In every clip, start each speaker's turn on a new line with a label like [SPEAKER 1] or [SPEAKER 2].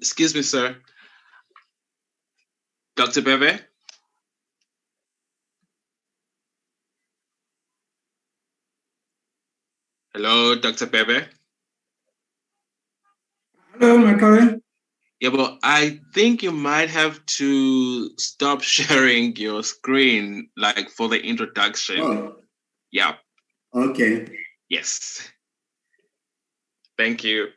[SPEAKER 1] Excuse me, sir. Dr. Bhebhe? Hello, Dr. Bhebhe?
[SPEAKER 2] Hello, Michael.
[SPEAKER 1] Yeah, but I think you might have to stop sharing your screen, like for the introduction.
[SPEAKER 2] Oh.
[SPEAKER 1] Yeah.
[SPEAKER 2] Okay.
[SPEAKER 1] Yes. Thank you.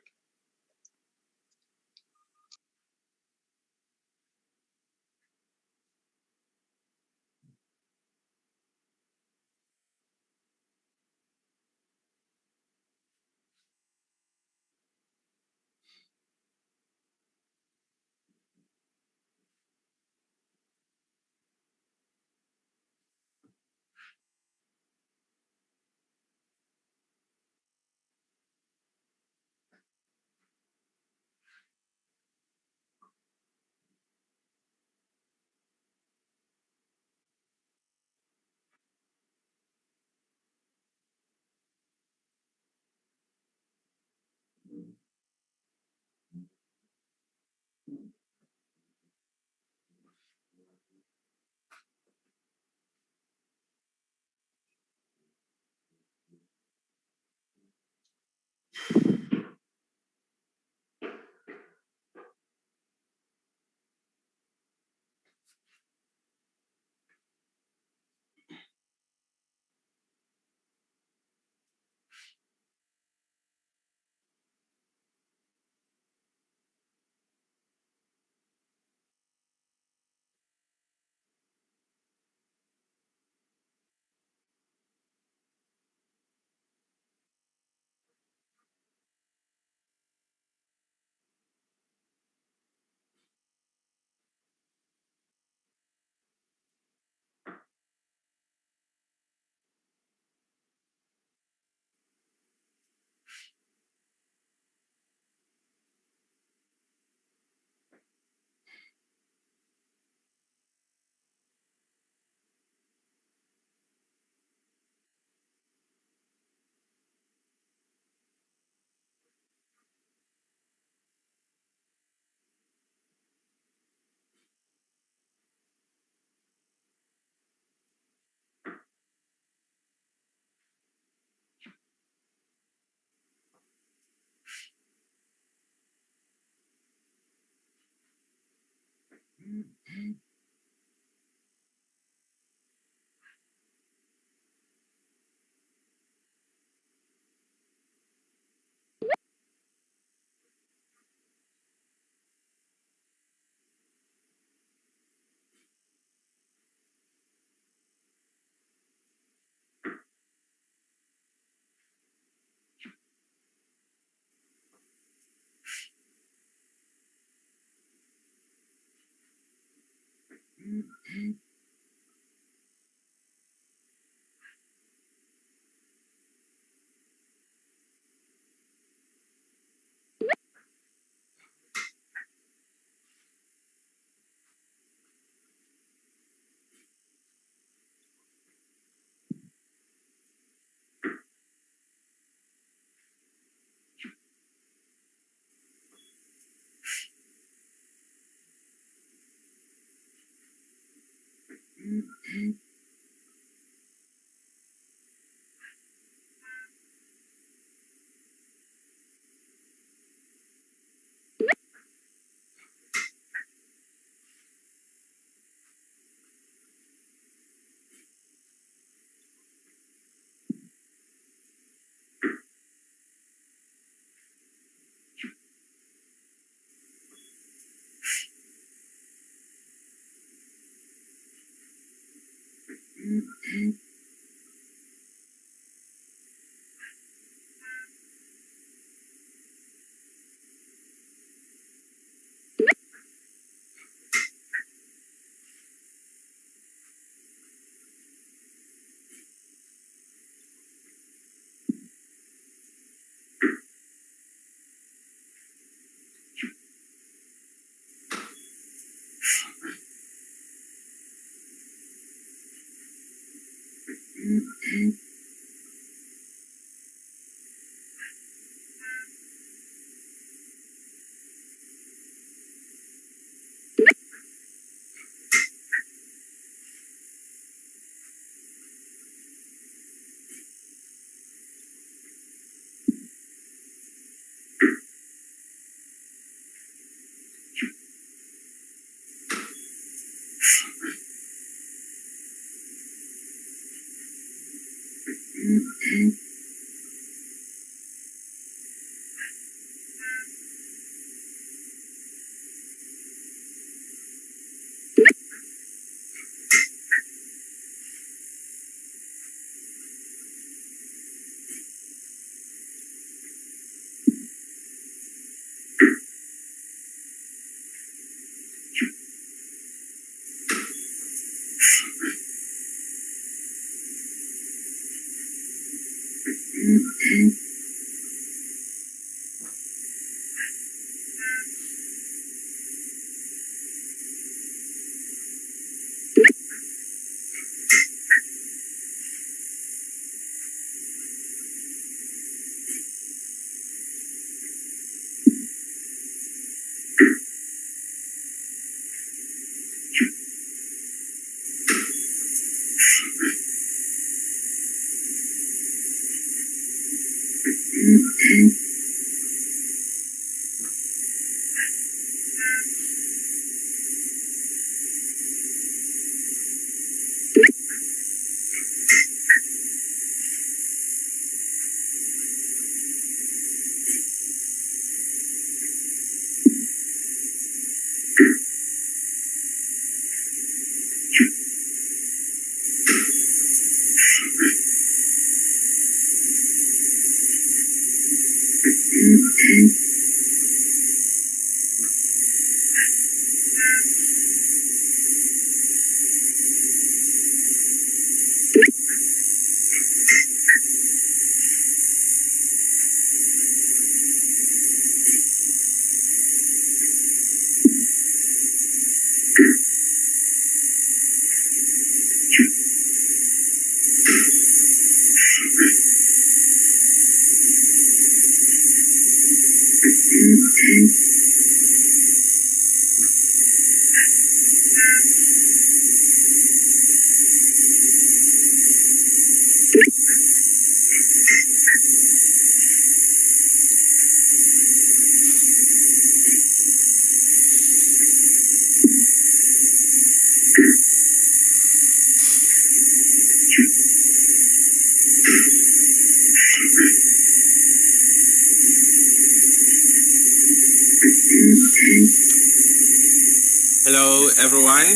[SPEAKER 1] Hello, everyone,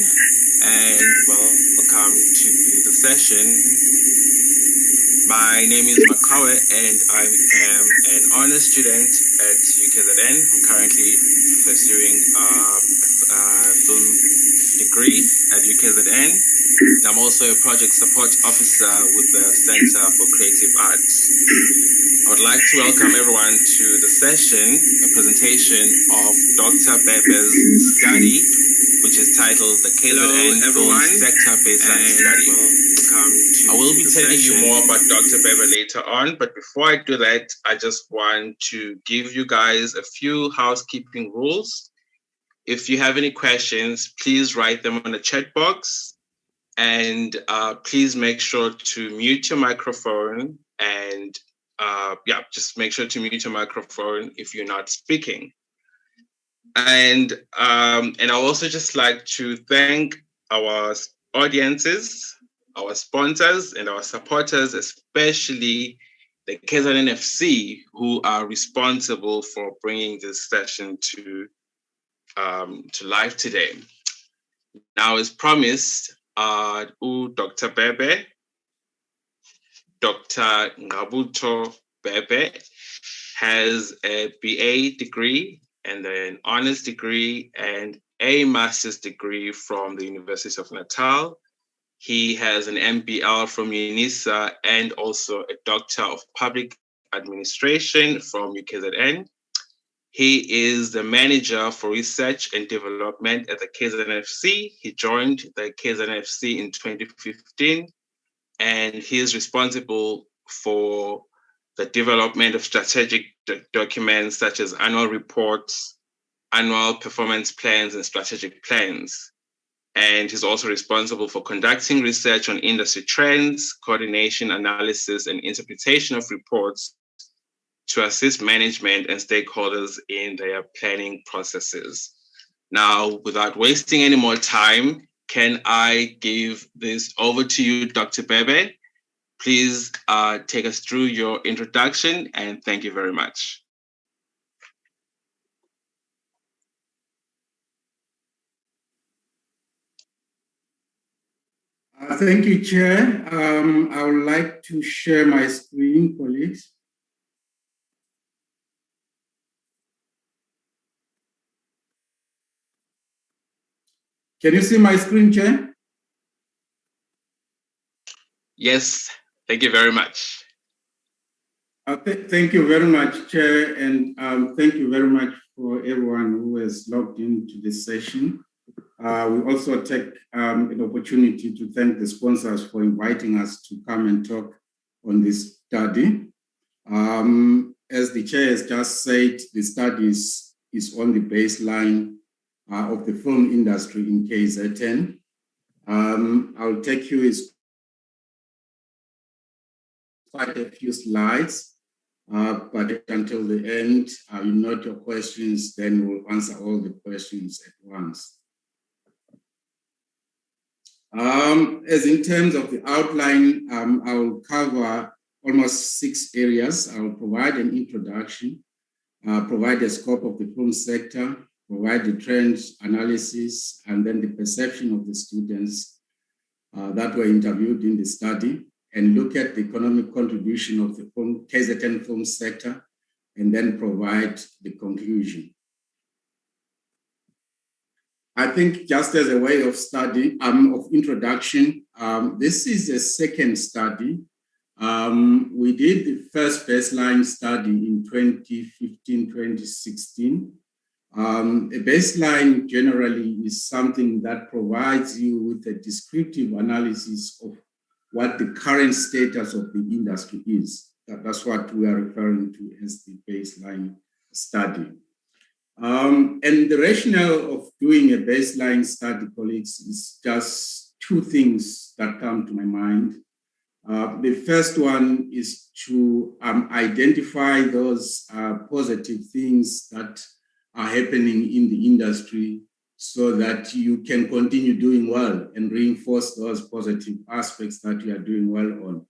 [SPEAKER 1] and welcome to the session. My name is Makawe, and I am an honors student at KZN. I'm currently pursuing a film degree at KZN. I'm also a project support officer with the Center for Creative Arts. I would like to welcome everyone to the session, a presentation of Dr. Bhebhe's study, which is titled the KZN Film Sector-Based Study. I will be telling you more about Dr. Bhebhe later on, but before I do that, I just want to give you guys a few housekeeping rules. If you have any questions, please write them on the chat box, and please make sure to mute your microphone, and just make sure to mute your microphone if you're not speaking. And I also just like to thank our audiences, our sponsors, and our supporters, especially the KZN FC, who are responsible for bringing this session to life today. Now, as promised, Dr. Bhebhe, Dr. Ngabuto Bhebhe, has a BA degree and an honors degree and a master's degree from the University of Natal. He has an MBL from UNISA and also a Doctor of Public Administration from UKZN. He is the manager for research and development at the KZNFC. He joined the KZNFC in 2015. and he is responsible for the development of strategic documents such as annual reports, annual performance plans, and strategic plans. And he's also responsible for conducting research on industry trends, coordination, analysis, and interpretation of reports to assist management and stakeholders in their planning processes. Now, without wasting any more time, can I give this over to you, Dr. Bhebhe? Please take us through your introduction, and thank you very much.
[SPEAKER 2] Thank you, Chair. I would like to share my screen, colleagues. Can you see my screen, Chair?
[SPEAKER 1] Yes, thank you very much.
[SPEAKER 2] Thank you very much, Chair, and thank you very much for everyone who has logged into this session. We also take an opportunity to thank the sponsors for inviting us to come and talk on this study. As the Chair has just said, the study is on the baseline of the film industry in KZN. I'll take you quite a few slides, but until the end, you note your questions, then we'll answer all the questions at once. As in terms of the outline, I will cover almost 6 areas. I will provide an introduction, provide a scope of the film sector, provide the trends analysis, and then the perception of the students that were interviewed in the study, and look at the economic contribution of the KZN film sector, and then provide the conclusion. I think just as a way of study, of introduction, this is a second study. We did the first baseline study in 2015, 2016. A baseline generally is something that provides you with a descriptive analysis of what the current status of the industry is. That's what we are referring to as the baseline study. And the rationale of doing a baseline study, colleagues, is just 2 things that come to my mind. The first one is to identify those positive things that are happening in the industry so that you can continue doing well and reinforce those positive aspects that you are doing well on.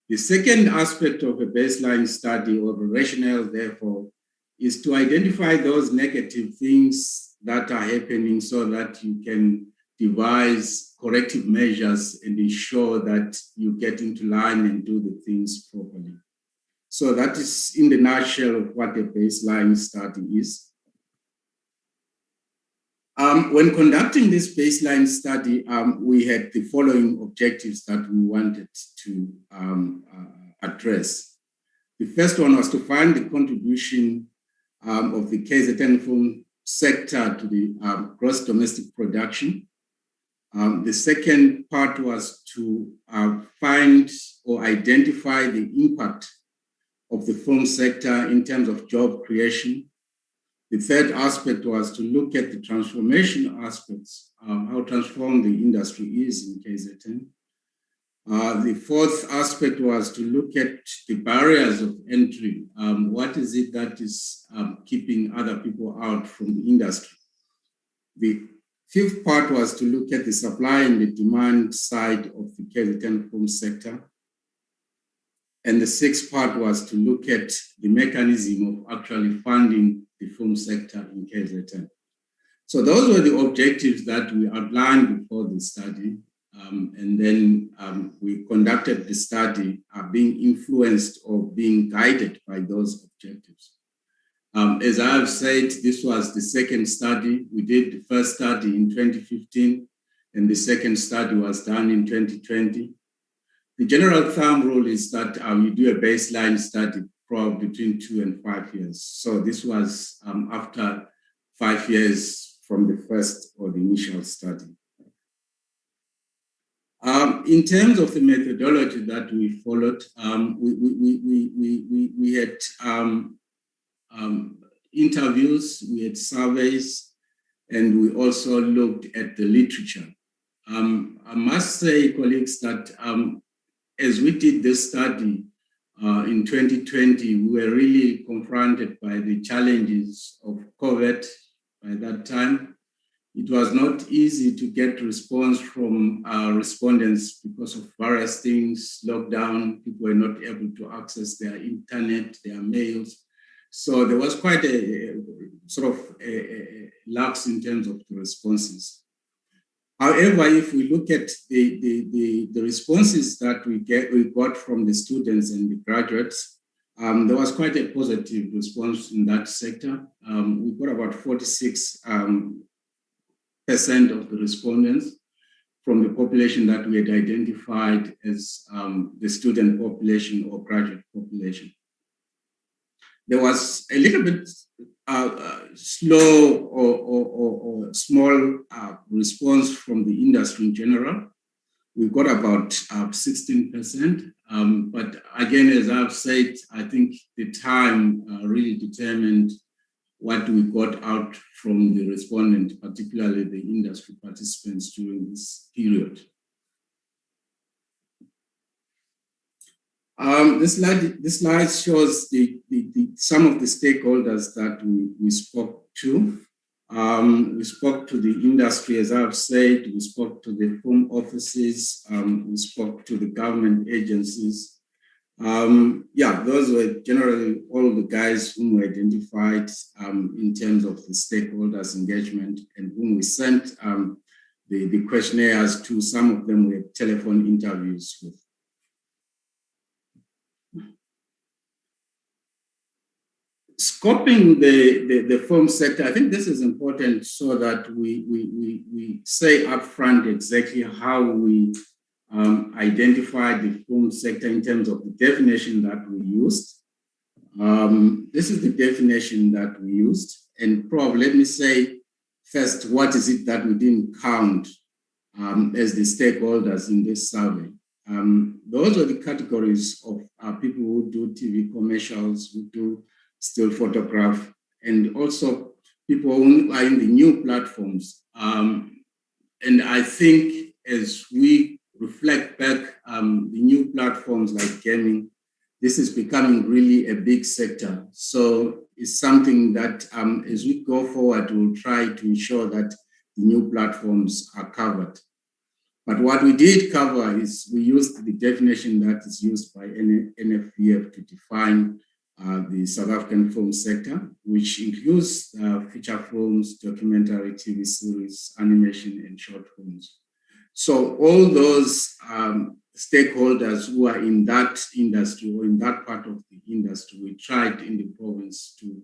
[SPEAKER 2] The second aspect of a baseline study, or the rationale, therefore, is to identify those negative things that are happening so that you can devise corrective measures and ensure that you get into line and do the things properly. So that is in the nutshell what a baseline study is. When conducting this baseline study, we had the following objectives that we wanted to address. The first one was to find the contribution of the KZN film sector to the gross domestic production. The second part was to find or identify the impact of the film sector in terms of job creation. The third aspect was to look at the transformation aspects, how transformed the industry is in KZN. The fourth aspect was to look at the barriers of entry. What is it that is keeping other people out from the industry? The fifth part was to look at the supply and the demand side of the KZN film sector. And the sixth part was to look at the mechanism of actually funding the film sector in KZN. So those were the objectives that we outlined before the study. And then we conducted the study being influenced or being guided by those objectives. As I have said, this was the second study. We did the first study in 2015, and the second study was done in 2020. The general thumb rule is that you do a baseline study probably between 2 and 5 years. So this was after 5 years from the first or the initial study. In terms of the methodology that we followed, we had interviews, we had surveys, and we also looked at the literature. I must say, colleagues, that as we did this study in 2020, we were really confronted by the challenges of COVID by that time. It was not easy to get response from our respondents because of various things, lockdown, people were not able to access their internet, their mails. So there was quite a sort of a lapse in terms of the responses. However, if we look at the responses that we got from the students and the graduates, there was quite a positive response in that sector. We got about 46% of the respondents from the population that we had identified as the student population or graduate population. There was a little bit slow or small response from the industry in general. We got about 16%. But again, as I've said, I think the time really determined what we got out from the respondent, particularly the industry participants during this period. This slide shows some of the stakeholders that we spoke to. We spoke to the industry, as I've said, we spoke to the home offices, we spoke to the government agencies. Those were generally all the guys whom we identified in terms of the stakeholders engagement and whom we sent the questionnaires to. Some of them were telephone interviews with. Scoping the film sector, I think this is important so that we say upfront exactly how we identify the film sector in terms of the definition that we used. This is the definition that we used. And probably let me say first, what is it that we didn't count as the stakeholders in this survey? Those are the categories of people who do TV commercials, who do still photograph, and also people who are in the new platforms. And I think as we reflect back, the new platforms like gaming, this is becoming really a big sector. So it's something that as we go forward, we'll try to ensure that the new platforms are covered. But what we did cover is we used the definition that is used by NFVF to define the South African film sector, which includes feature films, documentary, TV series, animation, and short films. So all those stakeholders who are in that industry or in that part of the industry, we tried in the province to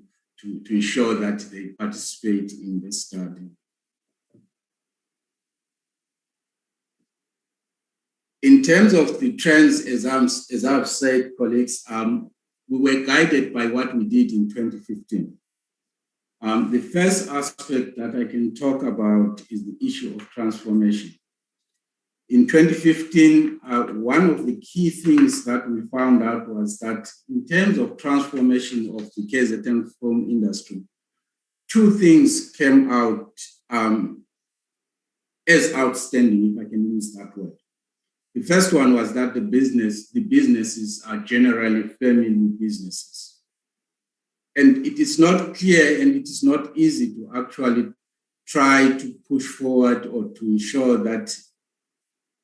[SPEAKER 2] ensure that they participate in this study. In terms of the trends, as I've said, colleagues, we were guided by what we did in 2015. The first aspect that I can talk about is the issue of transformation. In 2015, one of the key things that we found out was that in terms of transformation of the KZN film industry, two things came out as outstanding, if I can use that word. The first one was that the businesses are generally family businesses. And it is not clear and it is not easy to actually try to push forward or to ensure that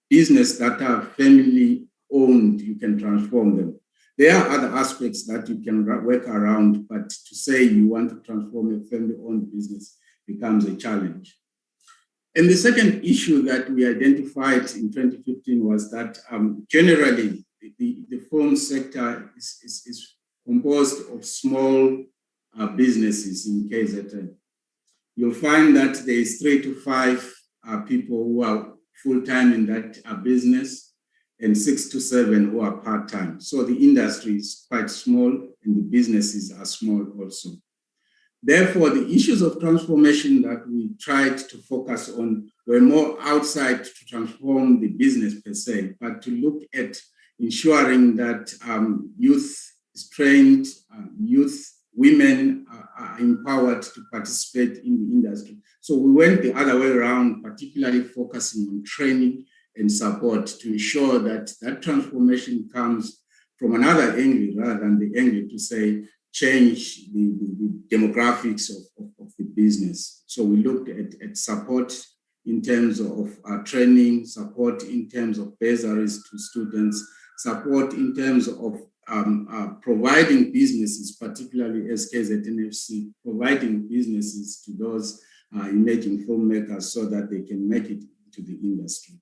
[SPEAKER 2] business that are family owned, you can transform them. There are other aspects that you can work around, but to say you want to transform a family owned business becomes a challenge. And the second issue that we identified in 2015 was that generally the film sector is composed of small businesses in KZN. You'll find that there is 3 to 5 people who are full-time in that business and 6 to 7 who are part-time. So the industry is quite small and the businesses are small also. Therefore, the issues of transformation that we tried to focus on were more outside to transform the business per se, but to look at ensuring that youth is trained, women are empowered to participate in the industry. So we went the other way around, particularly focusing on training and support to ensure that that transformation comes from another angle rather than the angle to say, change the demographics of the business. So we looked at support in terms of training, support in terms of bursaries to students, support in terms of providing businesses, particularly as KZNFC, providing businesses to those emerging filmmakers so that they can make it into the industry.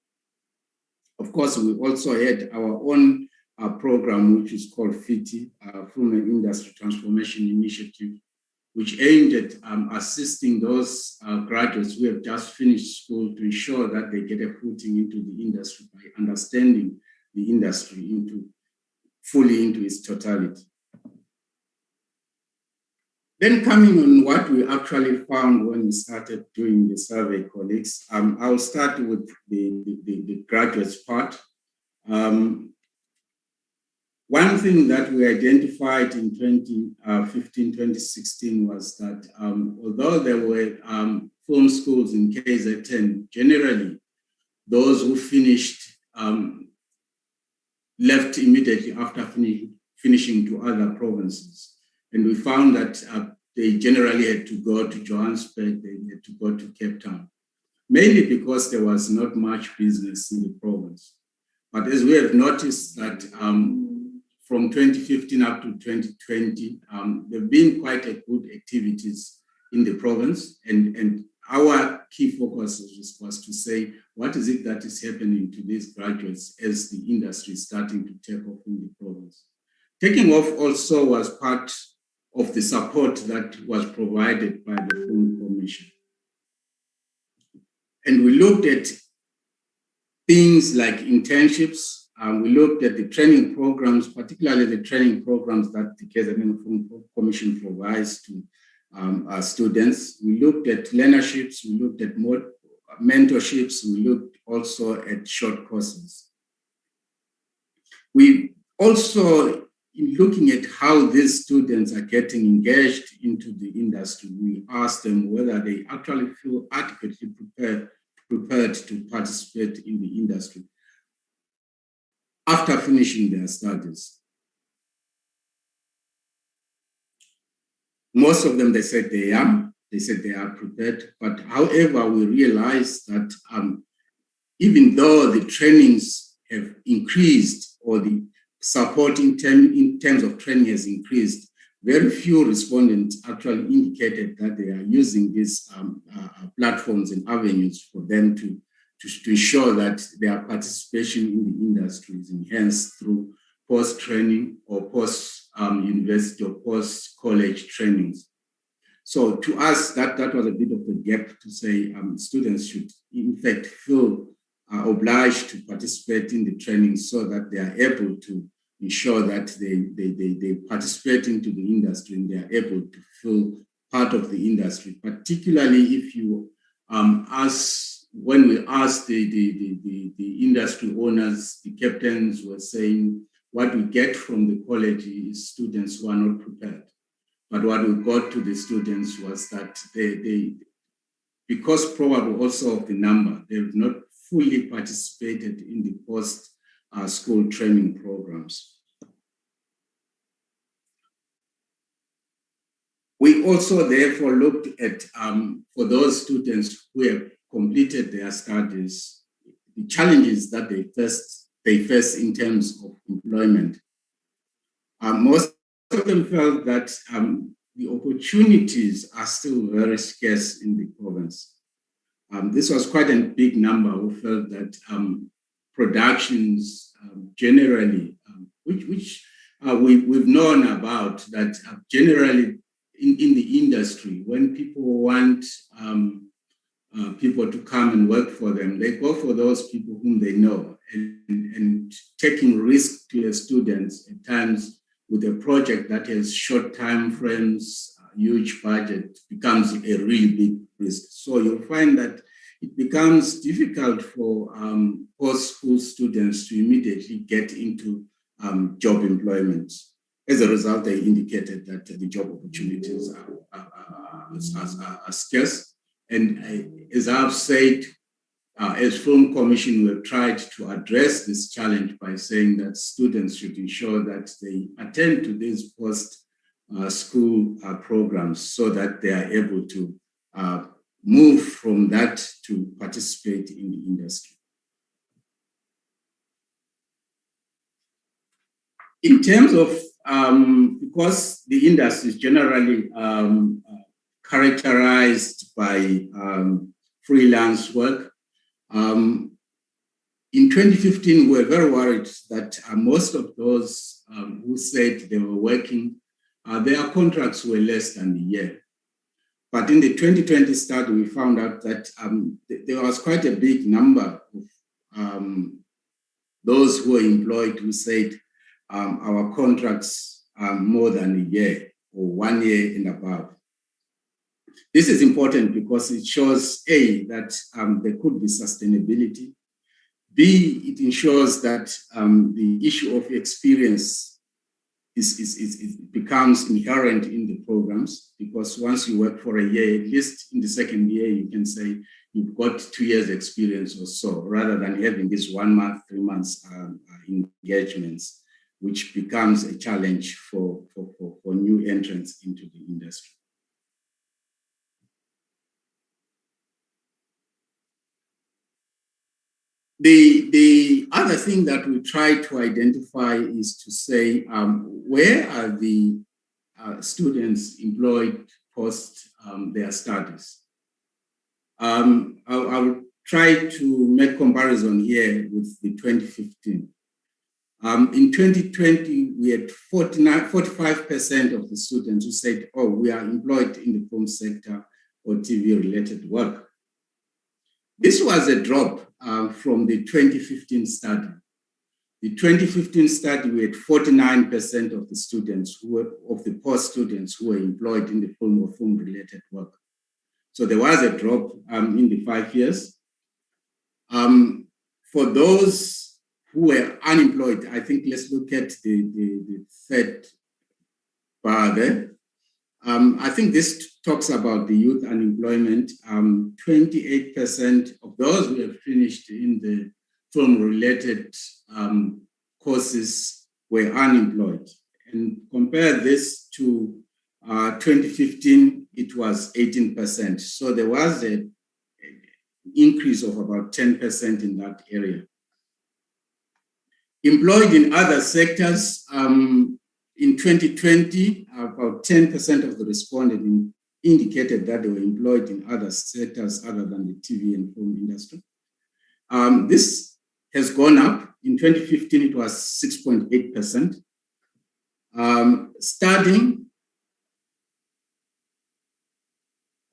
[SPEAKER 2] Of course, we also had our own program, which is called FITI, Film and Industry Transformation Initiative, which aimed at assisting those graduates who have just finished school to ensure that they get a footing into the industry by understanding the industry fully into its totality. Then coming on what we actually found when we started doing the survey, colleagues, I'll start with the graduates part. One thing that we identified in 2015, 2016 was that although there were film schools in KZN, generally those who finished left immediately after finishing to other provinces. And we found that they generally had to go to Johannesburg, they had to go to Cape Town, mainly because there was not much business in the province. But as we have noticed that from 2015 up to 2020, there have been quite a good activities in the province. And our key focus was to say, what is it that is happening to these graduates as the industry is starting to take off in the province? Taking off also was part of the support that was provided by the Film Commission. And we looked at things like internships. We looked at the training programs, particularly the training programs that the KZN Film Commission provides to students. We looked at learnerships, we looked at more mentorships, we looked also at short courses. We also, in looking at how these students are getting engaged into the industry, we asked them whether they actually feel adequately prepared to participate in the industry after finishing their studies. Most of them, they said they are prepared. But however, we realized that even though the trainings have increased or the support in terms of training has increased, very few respondents actually indicated that they are using these platforms and avenues for them to ensure that their participation in the industry is enhanced through post-training or post-university or post-college trainings. So to us, that was a bit of a gap to say students should in fact feel obliged to participate in the training so that they are able to ensure that they participate into the industry and they are able to feel part of the industry, particularly if you when we asked the industry owners, the captains were saying what we get from the college is students who are not prepared. But what we got to the students was that they because probably also of the number, they have not fully participated in the post-school training programs. We also therefore looked at, for those students who have completed their studies, the challenges that they face in terms of employment. Most of them felt that the opportunities are still very scarce in the province. This was quite a big number who felt that productions generally, which we've known about, that generally in the industry, when people want people to come and work for them, they go for those people whom they know, and taking risk to their students at times with a project that has short time frames, huge budget becomes a really big risk. So you'll find that it becomes difficult for post-school students to immediately get into job employment. As a result, they indicated that the job opportunities are scarce. And as I've said, as Film Commission, we've tried to address this challenge by saying that students should ensure that they attend to these post-school programs so that they are able to move from that to participate in the industry. In terms of, because the industry is generally characterized by freelance work, in 2015, we were very worried that most of those who said they were working, their contracts were less than a year. But in the 2020 study, we found out that there was quite a big number of those who were employed who said our contracts are more than a year or 1 year and above. This is important because it shows, A, that there could be sustainability. B, it ensures that the issue of experience becomes inherent in the programs, because once you work for a year, at least in the second year, you can say you've got 2 years experience or so, rather than having this 1 month, 3 months engagements, which becomes a challenge for new entrants into the industry. The other thing that we try to identify is to say, where are the students employed post their studies? I'll try to make comparison here with the 2015. In 2020, we had 45% of the students who said, oh, we are employed in the film sector or TV-related work. This was a drop from the 2015 study. The 2015 study, we had 49% of the students of the post students who were employed in the film or film-related work. So there was a drop in the 5 years. For those who were unemployed, I think let's look at the third bar there. I think this talks about the youth unemployment. 28% of those who have finished in the film-related courses were unemployed. And compare this to 2015, it was 18%. So there was an increase of about 10% in that area. Employed in other sectors, in 2020, about 10% of the respondents indicated that they were employed in other sectors other than the TV and film industry. This has gone up. In 2015, it was 6.8%. Studying,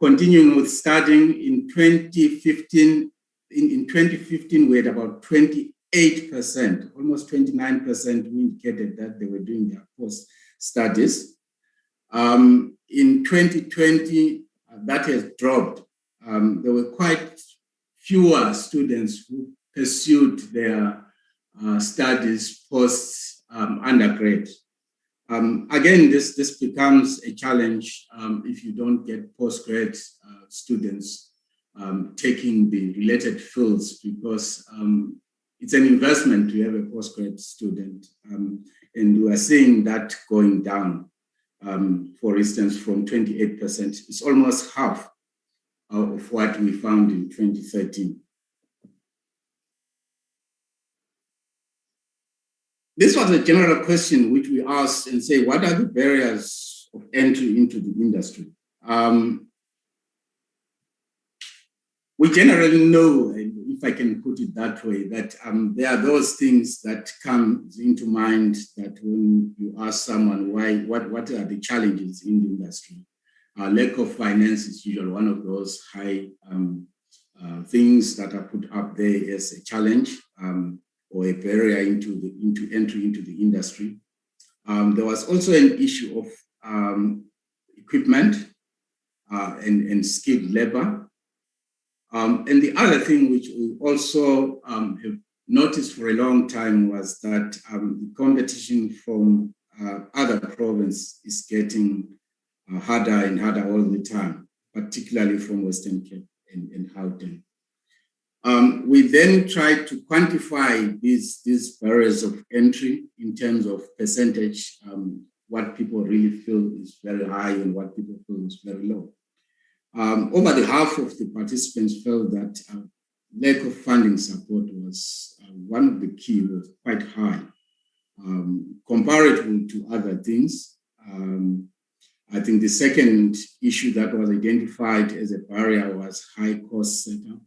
[SPEAKER 2] continuing with studying, in 2015, we had about 28%, almost 29% who indicated that they were doing their post studies. In 2020, that has dropped. There were quite fewer students who pursued their studies post undergrad. Again, this becomes a challenge if you don't get postgrad students taking the related fields, because it's an investment to have a postgrad student, and we are seeing that going down. For instance, from 28%, it's almost half of what we found in 2013. This was a general question which we asked and say, what are the barriers of entry into the industry? We generally know, if I can put it that way, that there are those things that come into mind that when you ask someone what are the challenges in the industry. Lack of finance is usually one of those high things that are put up there as a challenge or a barrier into entry into the industry. There was also an issue of equipment and skilled labor. And the other thing which we also have noticed for a long time was that the competition from other provinces is getting harder and harder all the time, particularly from Western Cape and Gauteng. We then tried to quantify these barriers of entry in terms of percentage, what people really feel is very high and what people feel is very low. Over the half of the participants felt that lack of funding support was one of the key, was quite high, comparable to other things. I think the second issue that was identified as a barrier was high cost setup.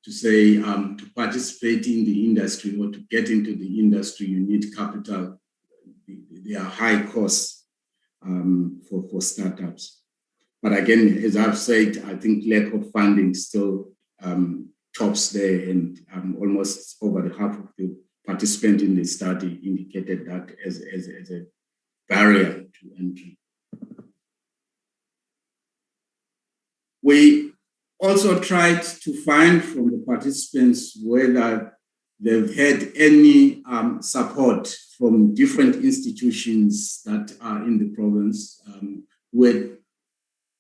[SPEAKER 2] To say to participate in the industry or to get into the industry, you need capital. There are high costs for startups. But again, as I've said, I think lack of funding still tops there, and almost over the half of the participants in the study indicated that as a barrier to entry. We also tried to find from the participants whether they've had any support from different institutions that are in the province. We're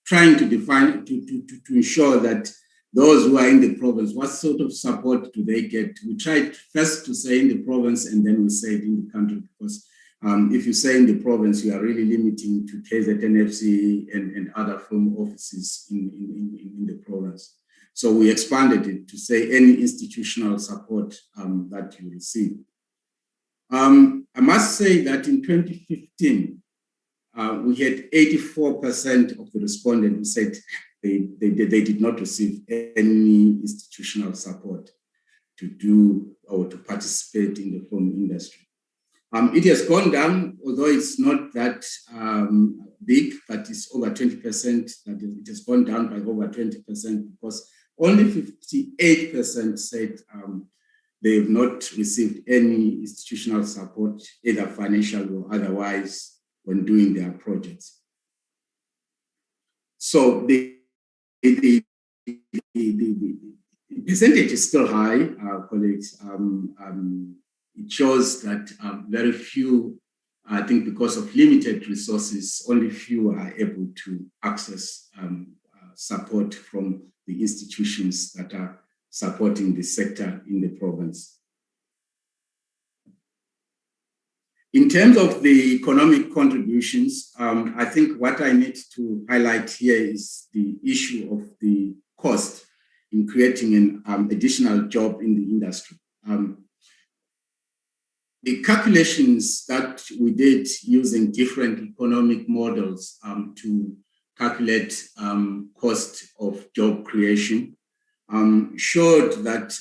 [SPEAKER 2] trying to define, to ensure that those who are in the province, what sort of support do they get? We tried first to say in the province, and then we say it in the country, because if you say in the province, you are really limiting to KZN FC and other film offices in the province. So we expanded it to say any institutional support that you receive. I must say that in 2015, we had 84% of the respondents who said they did not receive any institutional support to do or to participate in the film industry. It has gone down, although it's not that big, but it's over 20%. That it has gone down by over 20% because only 58% said they have not received any institutional support, either financial or otherwise, when doing their projects. So the percentage is still high, colleagues. It shows that very few, I think because of limited resources, only few are able to access support from the institutions that are supporting the sector in the province. In terms of the economic contributions, I think what I need to highlight here is the issue of the cost in creating an additional job in the industry. The calculations that we did using different economic models to calculate cost of job creation showed that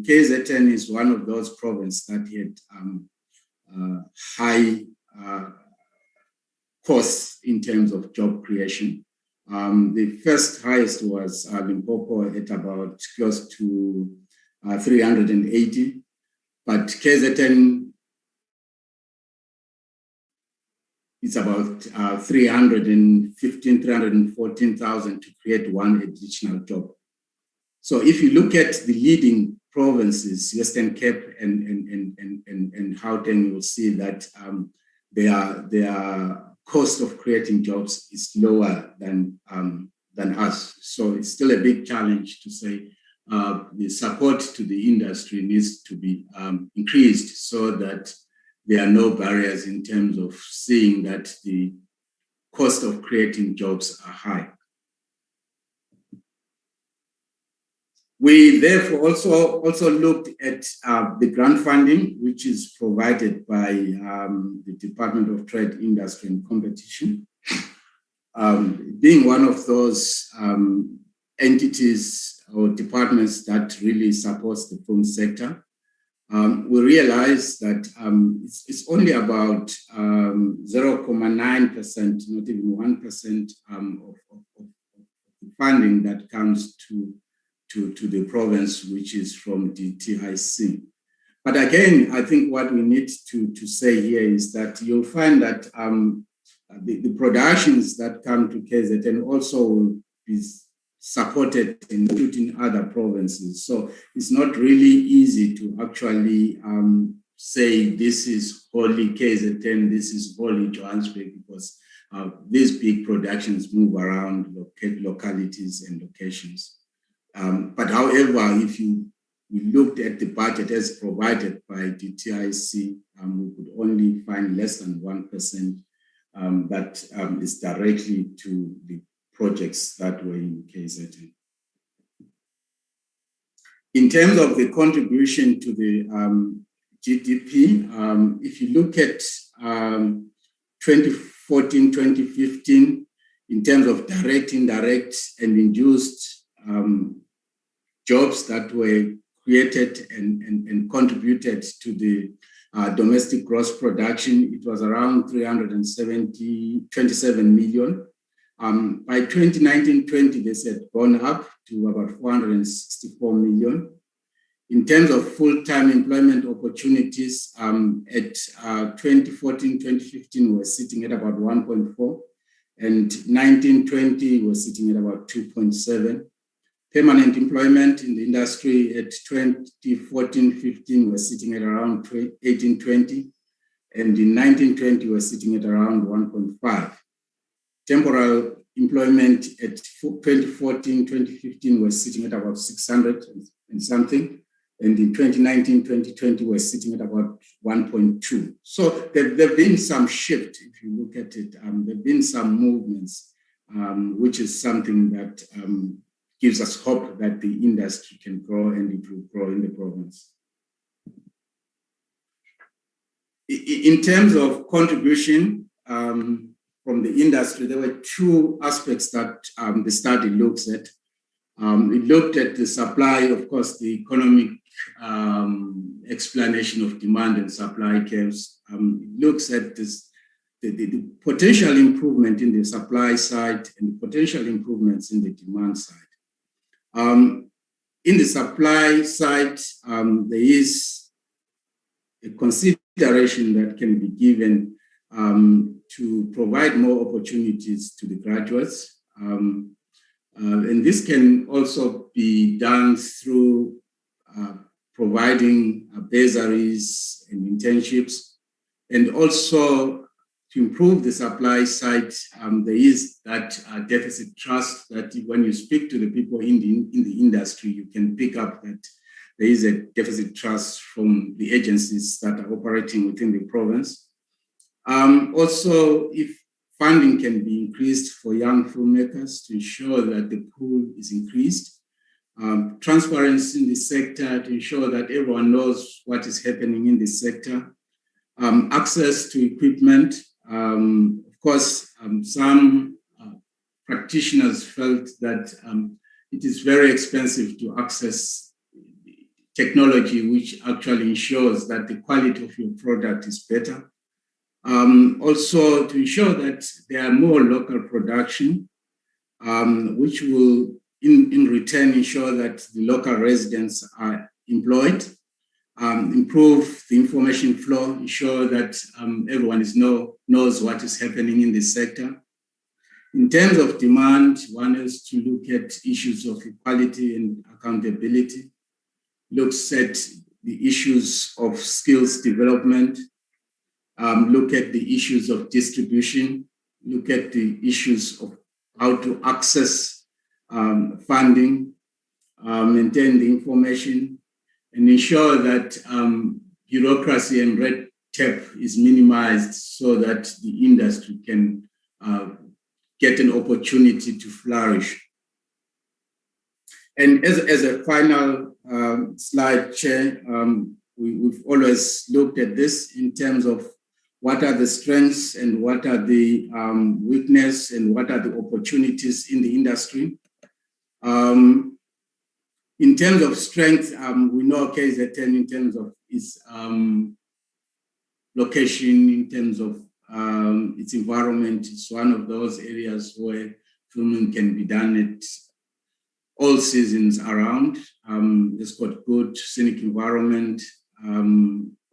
[SPEAKER 2] KZN is one of those provinces that had high costs in terms of job creation. The first highest was Limpopo at about close to 380, but KZN it's about 315,000, 314,000 to create one additional job. So if you look at the leading provinces, Western Cape and Gauteng, you will see that their cost of creating jobs is lower than us. So it's still a big challenge to say the support to the industry needs to be increased so that there are no barriers in terms of seeing that the cost of creating jobs are high. We therefore also looked at the grant funding, which is provided by the Department of Trade, Industry and Competition. Being one of those entities or departments that really supports the film sector, we realized that it's only about 0.9%, not even 1% of funding that comes to the province, which is from the TIC. But again, I think what we need to say here is that you'll find that the productions that come to KZN also will be supported in other provinces. So it's not really easy to actually say this is wholly KZN, this is wholly Johannesburg, because these big productions move around localities and locations. But however, if we looked at the budget as provided by DTIC, we could only find less than 1% that is directly to the projects that were in KZN. In terms of the contribution to the GDP, if you look at 2014, 2015, in terms of direct, indirect, and induced jobs that were created and contributed to the domestic gross production, it was around 327 million. By 2019-20, this had gone up to about 464 million. In terms of full-time employment opportunities, at 2014-2015, we're sitting at about 1.4, and 19-20, we're sitting at about 2.7. Permanent employment in the industry at 2014-15, we're sitting at around 18-20, and in 19-20, we're sitting at around 1.5. Temporal employment at 2014-2015 was sitting at about 600 and something. And in 2019-2020, we're sitting at about 1.2. So there have been some shift, if you look at it. There have been some movements, which is something that gives us hope that the industry can grow and it will grow in the province. In terms of contribution, from the industry, there were two aspects that the study looks at. It looked at the supply, of course, the economic explanation of demand and supply curves. It looks at this, the potential improvement in the supply side and potential improvements in the demand side. In the supply side, there is a consideration that can be given to provide more opportunities to the graduates. And this can also be done through providing bursaries and internships. And also to improve the supply side, there is that deficit trust that when you speak to the people in the industry, you can pick up that there is a deficit trust from the agencies that are operating within the province. Also, if funding can be increased for young filmmakers to ensure that the pool is increased, transparency in the sector to ensure that everyone knows what is happening in the sector, access to equipment. Of course, some practitioners felt that it is very expensive to access technology which actually ensures that the quality of your product is better. Also to ensure that there are more local production, which will in return ensure that the local residents are employed, improve the information flow, ensure that everyone knows what is happening in the sector. In terms of demand, one is to look at issues of equality and accountability, looks at the issues of skills development, look at the issues of distribution, look at the issues of how to access funding, maintain the information, and ensure that bureaucracy and red tape is minimized so that the industry can get an opportunity to flourish. And as a final slide, Chair, we've always looked at this in terms of what are the strengths and what are the weaknesses and what are the opportunities in the industry. In terms of strength, we know KZN in terms of its location, in terms of its environment. It's one of those areas where filming can be done at all seasons around. It's got good scenic environment.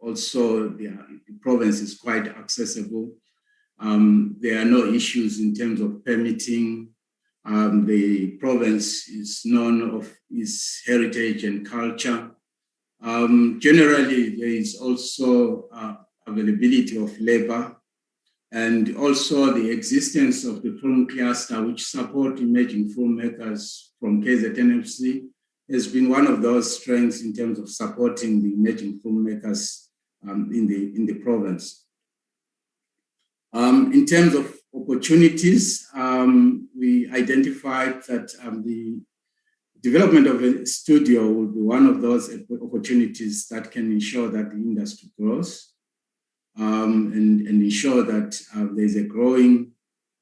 [SPEAKER 2] Also, the province is quite accessible. There are no issues in terms of permitting. The province is known of its heritage and culture. Generally, there is also availability of labor, and also the existence of the film cluster, which support emerging filmmakers from KZNFC, has been one of those strengths in terms of supporting the emerging filmmakers in the province. In terms of opportunities, we identified that the development of a studio will be one of those opportunities that can ensure that the industry grows and ensure that there's a growing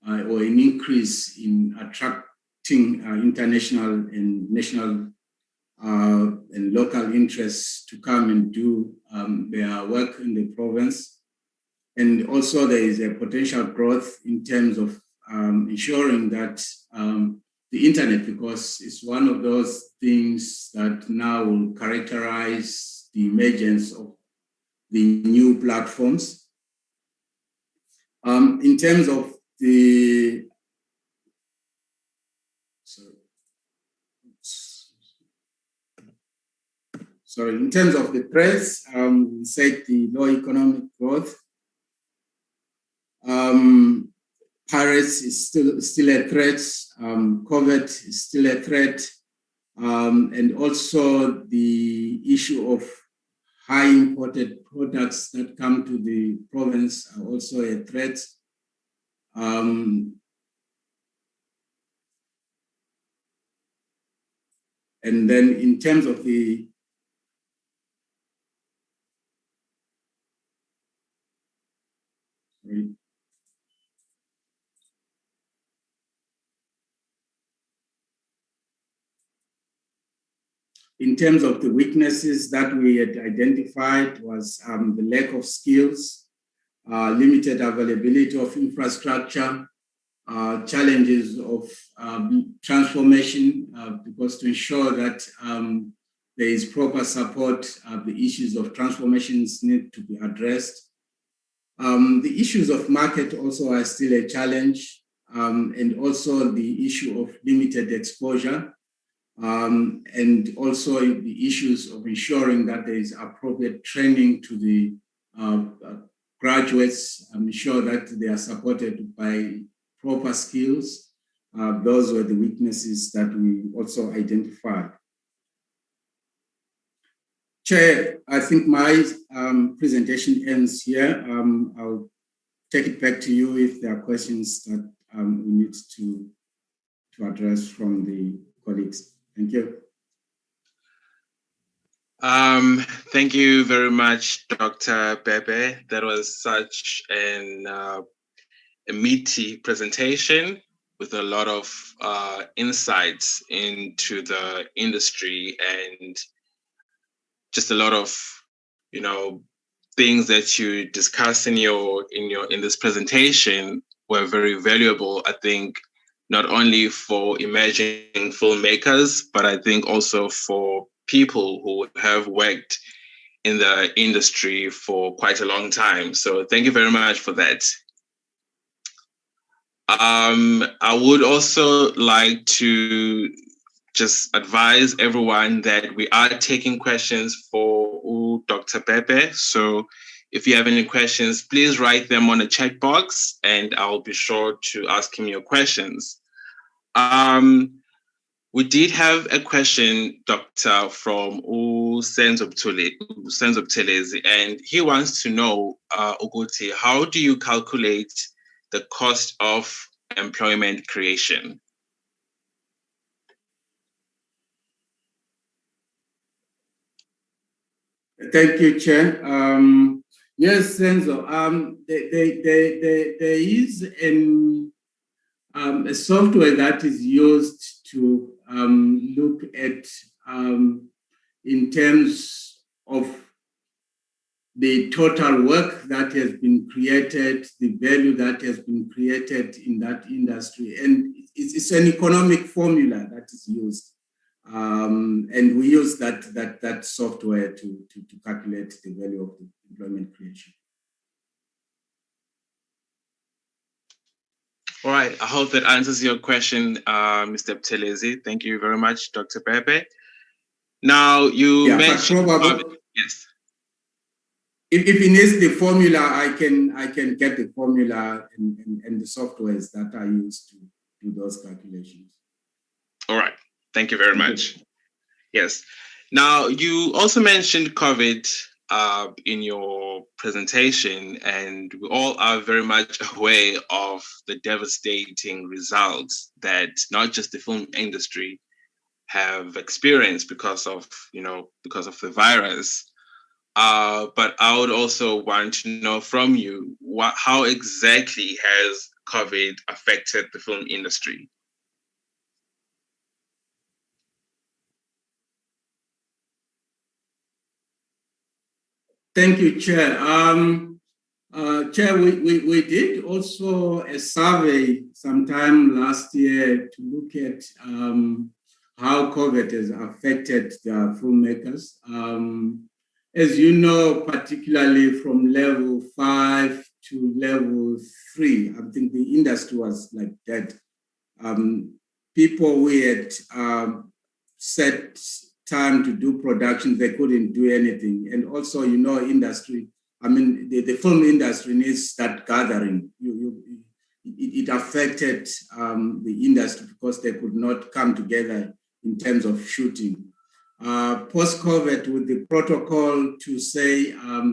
[SPEAKER 2] or an increase in attracting international and national and local interests to come and do their work in the province. And also there is a potential growth in terms of ensuring that the internet, because it's one of those things that now will characterize the emergence of the new platforms. In terms of the, in terms of the threats, we said the low economic growth. Pirates is still a threat. COVID is still a threat. And also the issue of high imported products that come to the province are also a threat. And then in terms of the in terms of the weaknesses that we had identified was the lack of skills, limited availability of infrastructure, challenges of transformation, because to ensure that there is proper support, the issues of transformations need to be addressed. The issues of market also are still a challenge, and also the issue of limited exposure. And also the issues of ensuring that there is appropriate training to the graduates, ensure that they are supported by proper skills. Those were the weaknesses that we also identified. Chair, I think my presentation ends here. I'll take it back to you if there are questions that we need to address from the colleagues. Thank you.
[SPEAKER 1] Thank you very much, Dr. Bhebhe. That was such a meaty presentation with a lot of insights into the industry and just a lot of, things that you discussed in this presentation were very valuable, I think, not only for emerging filmmakers, but I think also for people who have worked in the industry for quite a long time. So thank you very much for that. I would also like to just advise everyone that we are taking questions for Dr. Bhebhe. So if you have any questions, please write them on the chat box and I'll be sure to ask him your questions. We did have a question, Doctor, from Senzo Buthelezi, and he wants to know, Uguti, how do you calculate the cost of employment creation?
[SPEAKER 2] Thank you, Chair. Yes, Senzo, there is a software that is used to look at, in terms of the total work that has been created, the value that has been created in that industry. And it's an economic formula that is used. And we use that software to calculate the value of the employment creation.
[SPEAKER 1] All right. I hope that answers your question, Mr. Buthelezi. Thank you very much, Dr. Bhebhe. Now, you mentioned...
[SPEAKER 2] probably,
[SPEAKER 1] yes.
[SPEAKER 2] If he needs the formula, I can get the formula and the softwares that I use to do those calculations.
[SPEAKER 1] All right. Thank you very much. Yes. Now, you also mentioned COVID in your presentation, and we all are very much aware of the devastating results that not just the film industry have experienced because of the virus. But I would also want to know from you how exactly has COVID affected the film industry?
[SPEAKER 2] Thank you, Chair. Chair, we did also a survey sometime last year to look at how COVID has affected the filmmakers. As you know, particularly from level 5 to level 3, I think the industry was like that. People we had set time to do productions, they couldn't do anything. And also, industry, the film industry needs that gathering. It affected the industry because they could not come together in terms of shooting. Post-COVID, with the protocol to say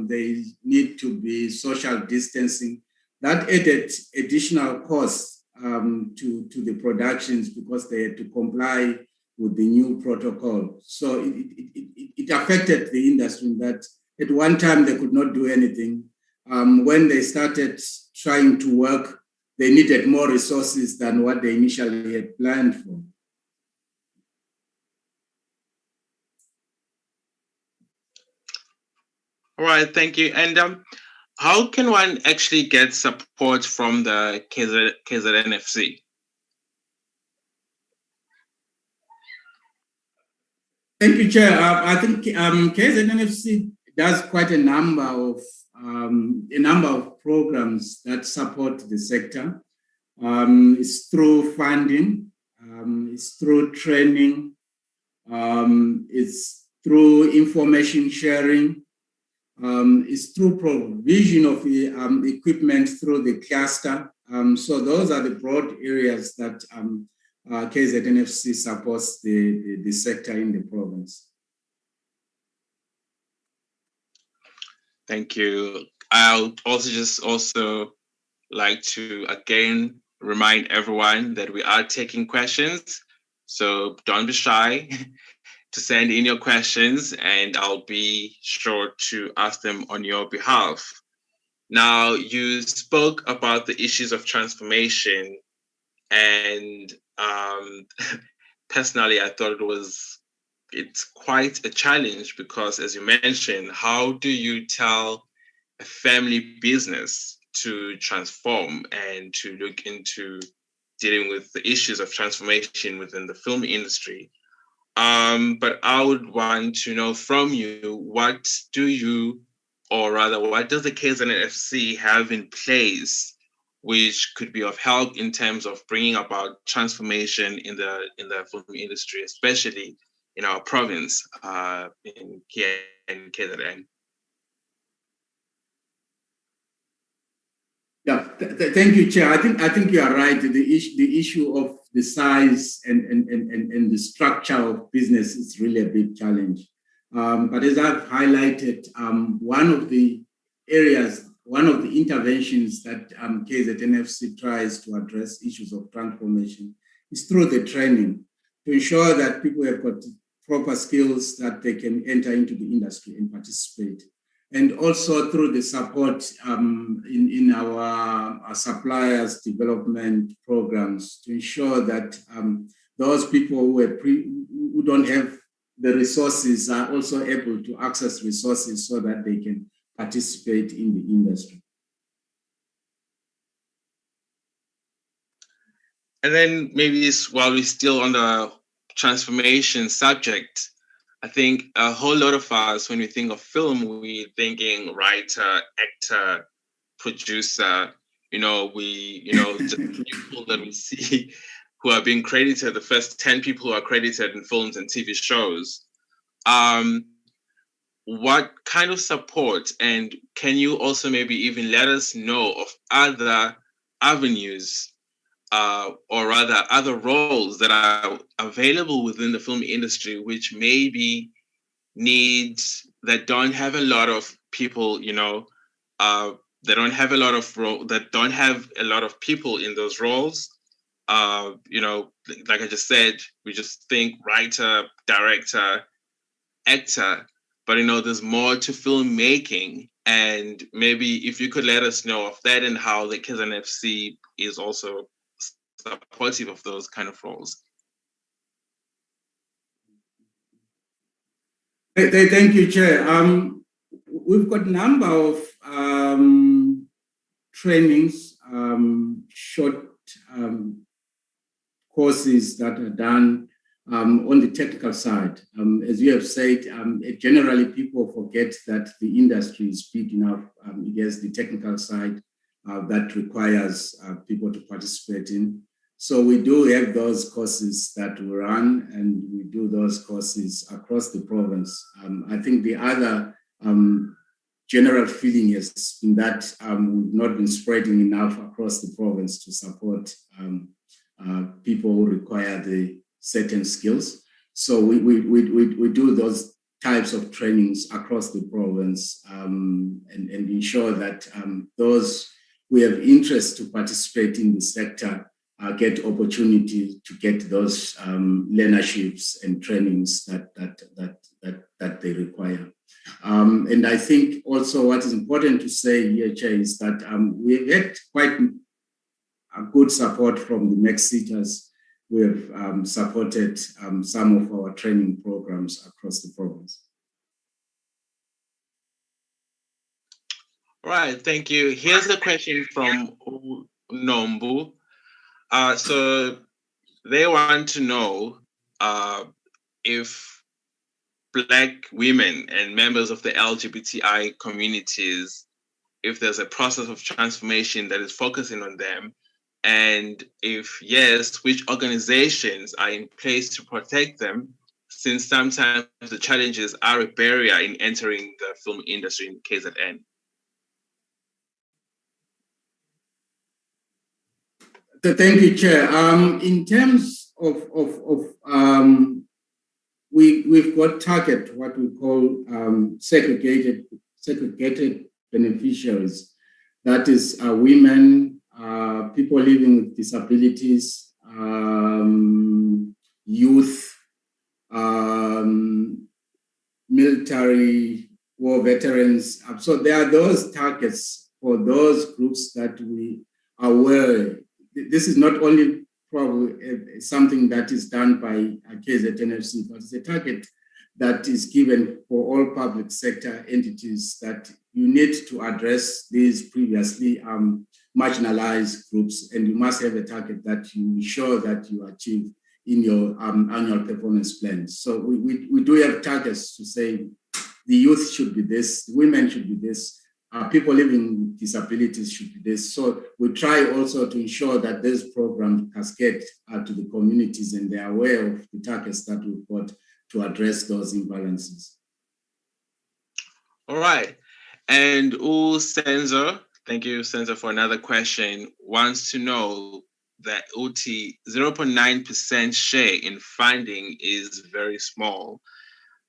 [SPEAKER 2] they need to be social distancing, that added additional costs to the productions because they had to comply with the new protocol. So it affected the industry in that at one time they could not do anything. When they started trying to work, they needed more resources than what they initially had planned for.
[SPEAKER 1] All right, thank you. And how can one actually get support from the KZNFC?
[SPEAKER 2] Thank you, Chair. I think KZNFC does quite a number of programs that support the sector. It's through funding, it's through training, it's through information sharing, it's through provision of equipment through the cluster. So those are the broad areas that KZNFC supports the sector in the province.
[SPEAKER 1] Thank you. I'll also like to again remind everyone that we are taking questions. So don't be shy to send in your questions, and I'll be sure to ask them on your behalf. Now, you spoke about the issues of transformation, and personally, I thought it's quite a challenge because, as you mentioned, how do you tell a family business to transform and to look into dealing with the issues of transformation within the film industry? But I would want to know from you, what does the KZNFC have in place which could be of help in terms of bringing about transformation in the film industry, especially in our province, in KZN?
[SPEAKER 2] Yeah, thank you, Chair. I think you are right. The issue of the size and the structure of business is really a big challenge. But as I've highlighted, one of the interventions that KZNFC tries to address issues of transformation is through the training to ensure that people have got proper skills that they can enter into the industry and participate. And also through the support in our suppliers development programs to ensure that those people who don't have the resources are also able to access resources so that they can participate in the industry.
[SPEAKER 1] And then maybe while we're still on the transformation subject, I think a whole lot of us, when we think of film, we're thinking writer, actor, producer, just people that we see who are being credited, the first 10 people who are credited in films and TV shows. What kind of support, and can you also maybe even let us know of other avenues, or rather other roles that are available within the film industry, which maybe that don't have a lot of people, they don't have a lot of that don't have a lot of people in those roles. Like I just said, we just think writer, director, actor, but there's more to filmmaking. And maybe if you could let us know of that and how the KZN FC is also supportive of those kind of roles.
[SPEAKER 2] Thank you, Chair. We've got a number of trainings, short courses that are done on the technical side. As you have said, generally people forget that the industry is big enough. Yes, the technical side that requires people to participate in. So we do have those courses that we run, and we do those courses across the province. I think the other general feeling has been that we've not been spreading enough across the province to support people who require the certain skills. So we do those types of trainings across the province and ensure that those who have interest to participate in the sector get opportunity to get those learnerships and trainings that they require. And I think also what is important to say here, Chair, is that we get quite a good support from the MEXITers. We have supported some of our training programs across the province.
[SPEAKER 1] All right, thank you. Here's a question from Nombu. So they want to know if Black women and members of the LGBTI communities, if there's a process of transformation that is focusing on them, and if yes, which organizations are in place to protect them, since sometimes the challenges are a barrier in entering the film industry in KZN.
[SPEAKER 2] Thank you, Chair. In terms of we've got target, what we call segregated beneficiaries. That is women, people living with disabilities, youth, military war veterans. So there are those targets for those groups that we are aware. This is not only probably something that is done by KZN FC, but it's a target that is given for all public sector entities that you need to address these previously marginalized groups, and you must have a target that you ensure that you achieve in your annual performance plan. So we do have targets to say the youth should be this, women should be this, people living with disabilities should be this. So we try also to ensure that this program cascade to the communities, and they are aware of the targets that we've got to address those imbalances.
[SPEAKER 1] All right. And Senzo, thank you, Senzo, for another question, wants to know that OT 0.9% share in funding is very small.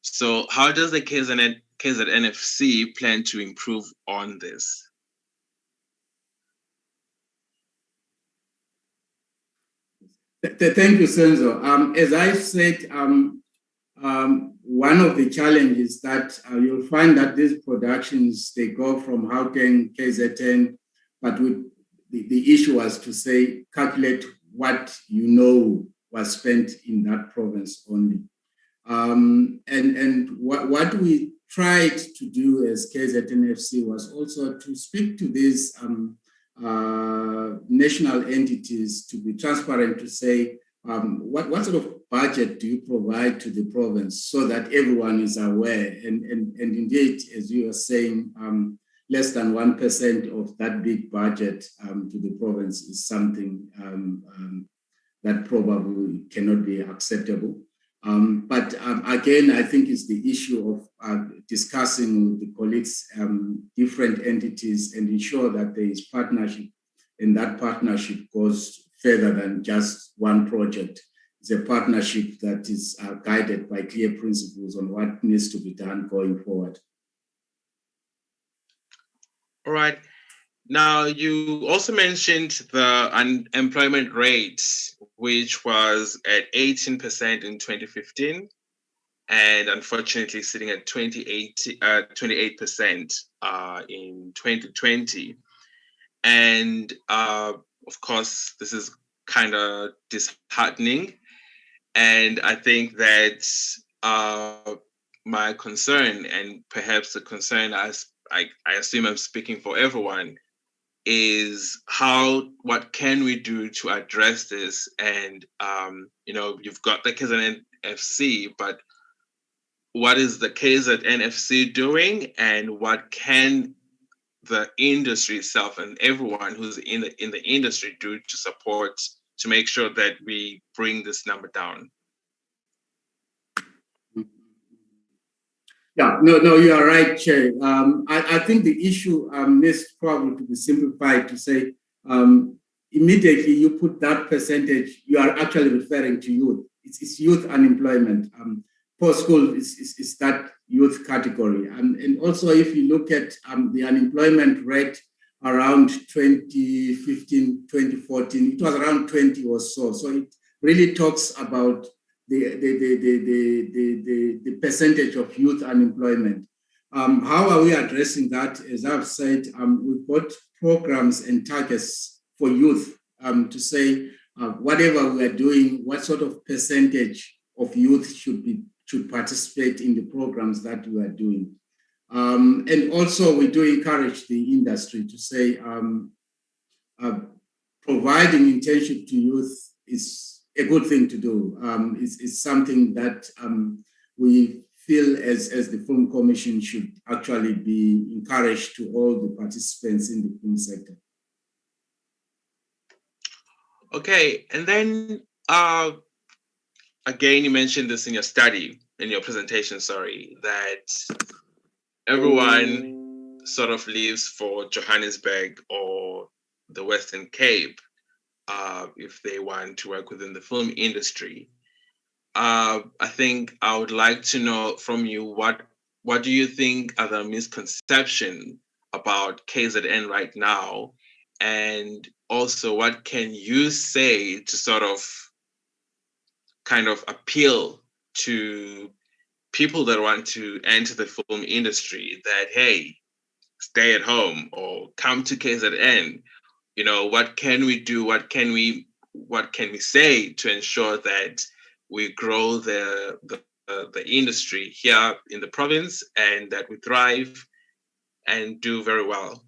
[SPEAKER 1] So how does the KZN FC plan to improve on this?
[SPEAKER 2] Thank you, Senzo. As I said, one of the challenges that you'll find that these productions, they go from Gauteng, KZN, but the issue was to say, calculate what was spent in that province only. And what we tried to do as KZN FC was also to speak to these national entities to be transparent, to say, what sort of budget do you provide to the province so that everyone is aware? And indeed, as you are saying, less than 1% of that big budget to the province is something that probably cannot be acceptable. But again, I think it's the issue of discussing with the colleagues, different entities, and ensure that there is partnership, and that partnership goes further than just one project. It's a partnership that is guided by clear principles on what needs to be done going forward.
[SPEAKER 1] All right. Now, you also mentioned the unemployment rate, which was at 18% in 2015, and unfortunately sitting at 28% in 2020. And of course, this is kind of disheartening. And I think that my concern, and perhaps the concern, as I assume I'm speaking for everyone, is what can we do to address this? And you've got the KZN FC, but what is the KZN FC doing, and what can the industry itself and everyone who's in the industry do to support, to make sure that we bring this number down?
[SPEAKER 2] Yeah, no, you are right, Chair. I think the issue needs probably to be simplified to say, immediately you put that percentage, you are actually referring to youth. It's youth unemployment. Post-school is that youth category. And also, if you look at the unemployment rate around 2015, 2014, it was around 20 or so. So it really talks about the percentage of youth unemployment. How are we addressing that? As I've said, we've got programs and targets for youth to say whatever we are doing, what sort of percentage of youth should participate in the programs that we are doing. And also we do encourage the industry to say providing internship to youth is a good thing to do. It's something that we feel as the Film Commission should actually be encouraged to all the participants in the film sector.
[SPEAKER 1] Okay, and then again, you mentioned this in your presentation, that everyone sort of leaves for Johannesburg or the Western Cape if they want to work within the film industry. I think I would like to know from you, what do you think are the misconceptions about KZN right now? And also, what can you say to sort of kind of appeal to people that want to enter the film industry that, hey, stay at home or come to KZN? What can we do? What can we say to ensure that we grow the industry here in the province, and that we thrive and do very well?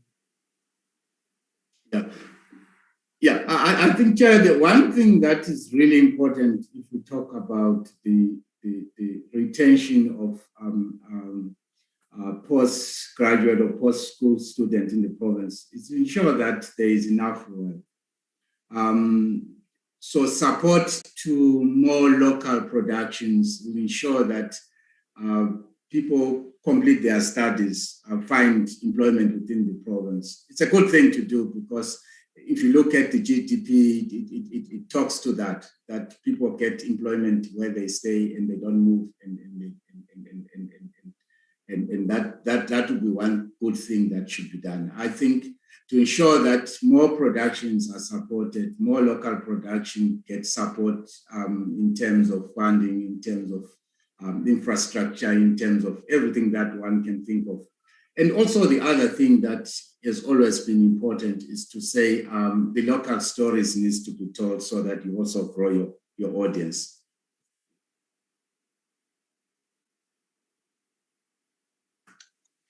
[SPEAKER 2] Yeah, I think, Chair, the one thing that is really important if we talk about the retention of postgraduate or post-school students in the province is to ensure that there is enough work. So support to more local productions will ensure that people complete their studies, find employment within the province. It's a good thing to do, because if you look at the GDP, it talks to that people get employment where they stay and they don't move, and that would be one good thing that should be done. I think to ensure that more productions are supported, more local production gets support in terms of funding, in terms of infrastructure, in terms of everything that one can think of. And also the other thing that has always been important is to say the local stories needs to be told so that you also grow your audience.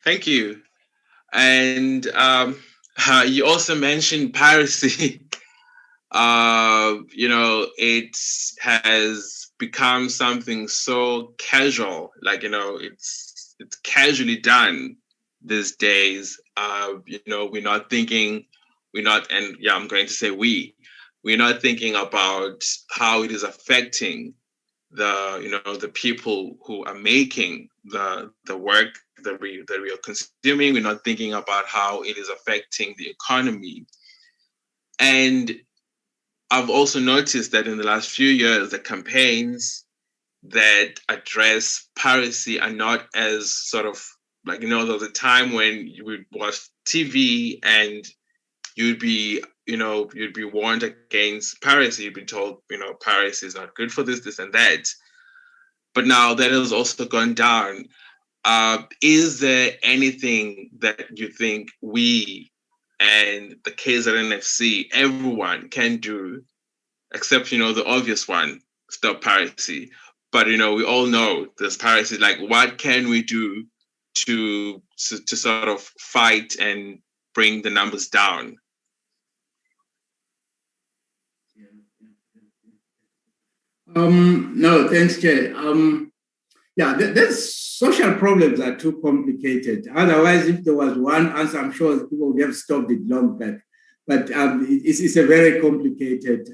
[SPEAKER 1] Thank you. And you also mentioned piracy. It has become something so casual, it's casually done these days. We're not thinking, I'm going to say we're not thinking about how it is affecting the people who are making the work that we are consuming. We're not thinking about how it is affecting the economy. And I've also noticed that in the last few years, the campaigns that address piracy are not as sort of like, there was a time when you would watch TV and you'd be warned against piracy. You'd be told, piracy is not good for this and that. But now that has also gone down. Is there anything that you think we and the KZNFC, everyone can do, except, the obvious one, stop piracy? But, we all know there's piracy. Like, what can we do to sort of fight and bring the numbers down?
[SPEAKER 2] No, thanks, Chair. There's social problems are too complicated. Otherwise, if there was one answer, I'm sure people would have stopped it long back. But it's a very complicated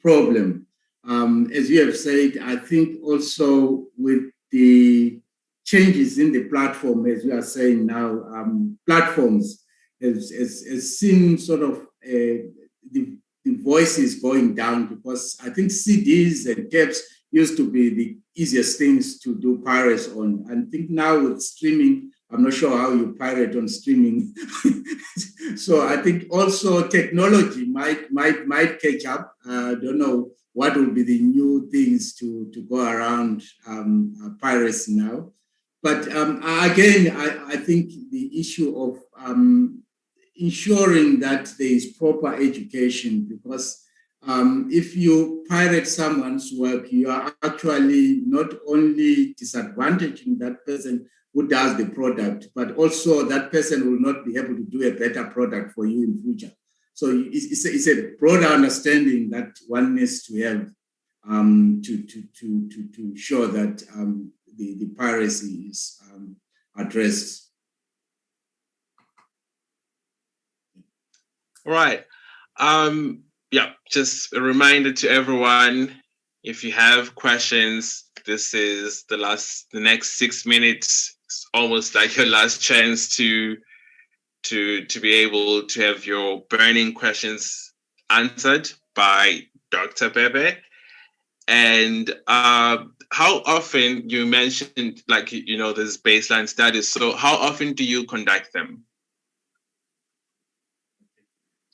[SPEAKER 2] problem. As you have said, I think also with the changes in the platform, as you are saying now, platforms has seen sort of the voices going down, because I think CDs and tapes used to be the easiest things to do pirates on. I think now with streaming, I'm not sure how you pirate on streaming. So I think also technology might catch up. I don't know what will be the new things to go around piracy now. But again, I think the issue of ensuring that there is proper education, because if you pirate someone's work, you are actually not only disadvantaging that person who does the product, but also that person will not be able to do a better product for you in future. So it's a broader understanding that one needs to have to ensure that the piracy is addressed.
[SPEAKER 1] All right. Just a reminder to everyone, if you have questions, this is the next 6 minutes. It's almost like your last chance to be able to have your burning questions answered by Dr. Bhebhe. And how often, you mentioned, there's baseline studies. So how often do you conduct them?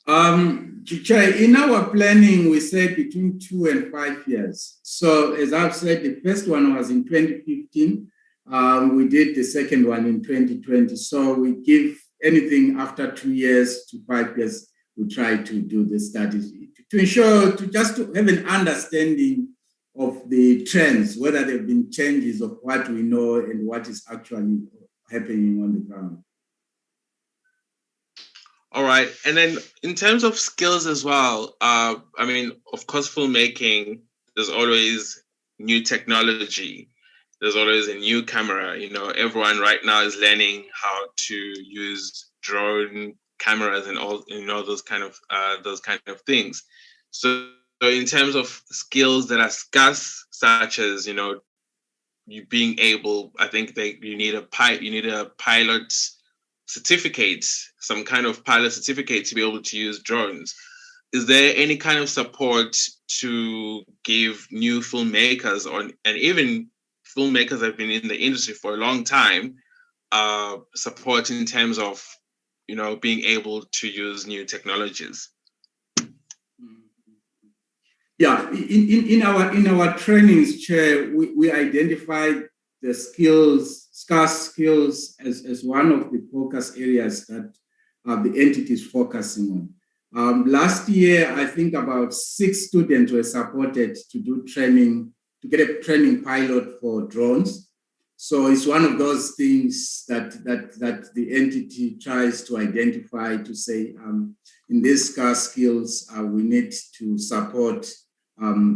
[SPEAKER 2] In our planning, we said between 2 and 5 years. So as I've said, the first one was in 2015. We did the second one in 2020. So we give anything after 2 years to 5 years, we try to do the studies to ensure, to have an understanding of the trends, whether there have been changes of what we know and what is actually happening on the ground.
[SPEAKER 1] All right. And then in terms of skills as well, of course, filmmaking, there's always new technology. There's always a new camera. Everyone right now is learning how to use drone cameras and all, those kind of things. So in terms of skills that are scarce, such as, you being able, I think you need a pilot certificate, some kind of pilot certificate to be able to use drones. Is there any kind of support to give new filmmakers, and even filmmakers that have been in the industry for a long time, support in terms of, being able to use new technologies?
[SPEAKER 2] Yeah, in our trainings, Chair, we identified the scarce skills as one of the focus areas that the entity is focusing on. Last year, I think about 6 students were supported to do training, to get a training pilot for drones. So it's one of those things that the entity tries to identify, to say, in these scarce skills, we need to support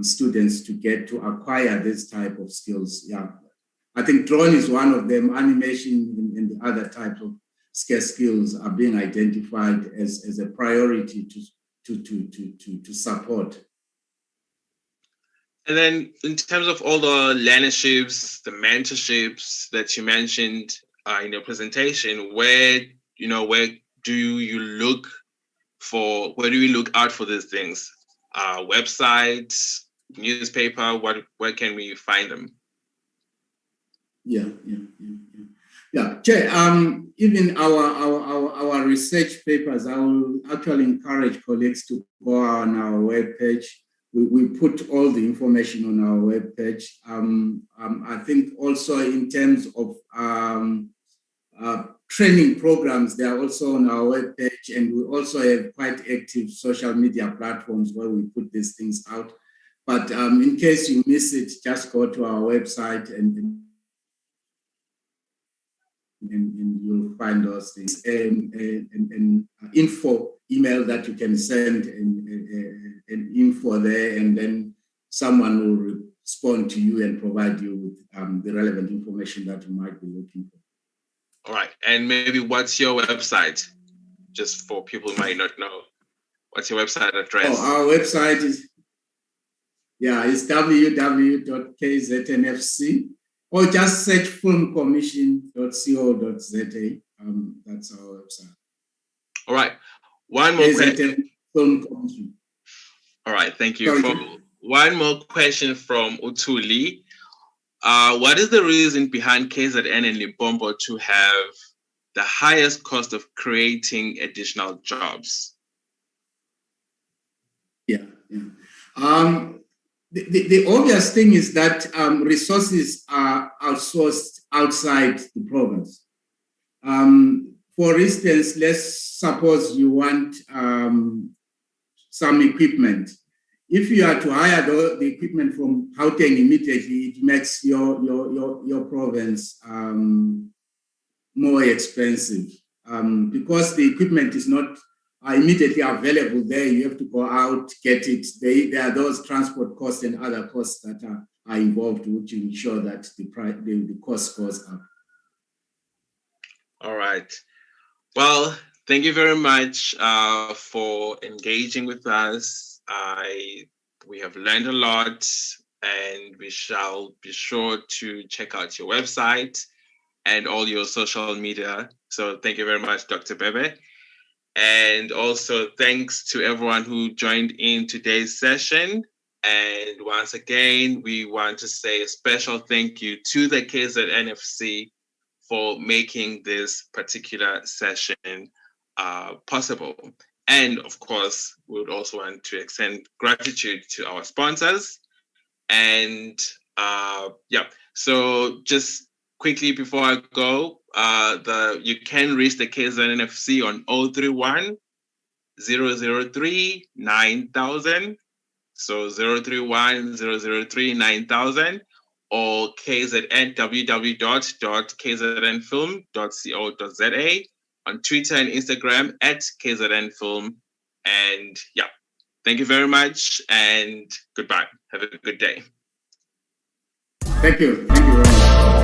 [SPEAKER 2] students to acquire this type of skills. Yeah. I think drone is one of them. Animation and the other types of scarce skills are being identified as a priority to support.
[SPEAKER 1] And then in terms of all the learnerships, the mentorships that you mentioned in your presentation, where do you look out for these things? Websites, newspaper, where can we find them?
[SPEAKER 2] Yeah. Chair, even our research papers, I will actually encourage colleagues to go on our webpage. We put all the information on our webpage. I think also in terms of training programs, they are also on our webpage, and we also have quite active social media platforms where we put these things out. But in case you miss it, just go to our website and you'll find those things. An info email that you can send an info there, and then someone will respond to you and provide you with the relevant information that you might be looking for.
[SPEAKER 1] All right. And maybe what's your website? Just for people who might not know. What's your website address?
[SPEAKER 2] Our website is www.kznfc, or just search filmcommission.co.za. That's our website.
[SPEAKER 1] All right. One more question.
[SPEAKER 2] Film Commission.
[SPEAKER 1] All right. Thank you. One more question from Utuli. What is the reason behind KZN and Limpopo to have the highest cost of creating additional jobs?
[SPEAKER 2] Yeah. The obvious thing is that resources are outsourced outside the province. For instance, let's suppose you want some equipment. If you are to hire the equipment from Gauteng immediately, it makes your province more expensive because the equipment is not immediately available there. You have to go out, get it. There are those transport costs and other costs that are involved, which ensure that the cost goes up.
[SPEAKER 1] All right. Well, thank you very much for engaging with us. We have learned a lot, and we shall be sure to check out your website and all your social media. So thank you very much, Dr. Bhebhe. And also thanks to everyone who joined in today's session. And once again, we want to say a special thank you to the KZNFC for making this particular session possible. And of course, we would also want to extend gratitude to our sponsors. And so just quickly before I go, you can reach the KZNFC on 031 003 9000. So 031 003 9000, or KZN www.kznfilm.co.za, on Twitter and Instagram at KZNFilm. And thank you very much and goodbye. Have a good day.
[SPEAKER 2] Thank you. Thank you very much.